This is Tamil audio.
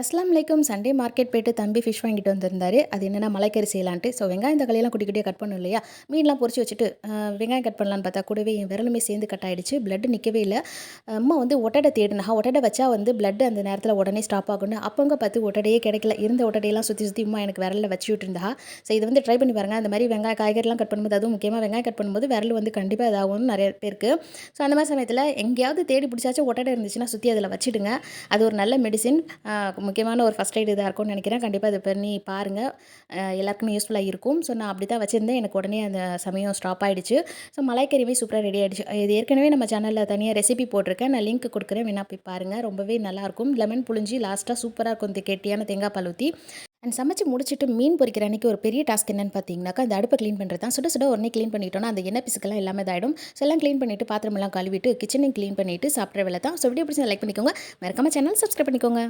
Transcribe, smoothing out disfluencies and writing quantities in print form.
அஸ்லாம் வலைக்கும். சண்டே மார்க்கெட் போயிட்டு தம்பி ஃபிஷ் வாங்கிட்டு வந்திருந்தாரு. அது என்னென்னா மலைக்கறி செய்யலான்ட்டு. ஸோ வெங்காயம் தக்காளியெல்லாம் குட்டி குட்டியாக கட் பண்ணணும் இல்லையா? மீன்லாம் பொரிச்சு வச்சுட்டு வெங்காயம் கட் பண்ணலான்னு பார்த்தா கூடவே என் விரலுமே சேர்ந்து கட் ஆகிடுச்சு. பிளட் நிற்கவே இல்லை. அம்மா வந்து ஒட்டடை தேடினா ஒட்டடை வச்சா வந்து பிளட் அந்த நேரத்தில் உடனே ஸ்டாப் ஆகும்னு அப்போங்க பார்த்து ஒட்டடையே கிடைக்கல. இருந்த ஒட்டடையெல்லாம் சுற்றி சுற்றி அம்மா எனக்கு விரலில் வச்சு விட்டுருந்தா. ஸோ இது வந்து ட்ரை பண்ணி பாருங்கள். அந்த மாதிரி வெங்காயம் காய்கறிலாம் கட் பண்ணும்போது, அதுவும் முக்கியமாக வெங்காயம் கட் பண்ணும்போது விரல் வந்து கண்டிப்பாக இதாகும்னு நிறைய பேருக்கு. ஸோ அந்த மாதிரி சமயத்தில் எங்கேயாவது தேடி பிடிச்சாச்சும் ஒட்டடை இருந்துச்சுன்னா சுற்றி அதில் வச்சுடுங்க. அது ஒரு நல்ல மெடிசின். முக்கியமான ஒரு ஃபஸ்ட் எய்ட் இதாக இருக்கும்னு நினைக்கிறேன். கண்டிப்பாக இது பண்ணி பாருங்கள். எல்லாருக்குமே யூஸ்ஃபுல்லாக இருக்கும். ஸோ நான் அப்படி தான் வச்சுருந்தேன். எனக்கு உடனே அந்த சமயம் ஸ்டாப் ஆகிடுச்சு. ஸோ மலாய்க்கறியுமே சூப்பராக ரெடி ஆகிடுச்சு. இது ஏற்கனவே நம்ம சேனலில் தனியாக ரெசிபி போட்டிருக்கேன். நான் லிங்க் கொடுக்குறேன், வேணா போய் பாருங்கள். ரொம்பவே நல்லாயிருக்கும். லெமன் புழிஞ்சி லாஸ்ட்டாக சூப்பராக இருக்கும் கெட்டியான தேங்காய் பால் ஊற்றி. அண்ட் சமைச்சு முடிச்சுட்டு மீன் பொரிக்கிற அன்றைக்கி ஒரு பெரிய டாஸ்க் என்னென்னு பார்த்தீங்கன்னாக்கா, அந்த அடுப்பை க்ளீன் பண்ணுறது தான். சுட சுட உடனே க்ளீன் பண்ணிட்டோன்னா அந்த எண்ணெய் பிசுக்கெல்லாம் எல்லாமே இதாகிடும். ஸோ எல்லாம் க்ளீன் பண்ணிவிட்டு பாத்திரமெல்லாம் கழுவிட்டு கிச்சனையும் க்ளீன் பண்ணிவிட்டு சாப்பிட்ற வேலை தான். ஸோ வீடியோ பிடிச்சி லைக் பண்ணிக்கோங்க. மறக்காம சேனல் சப்ஸ்கிரைப் பண்ணிக்கோங்க.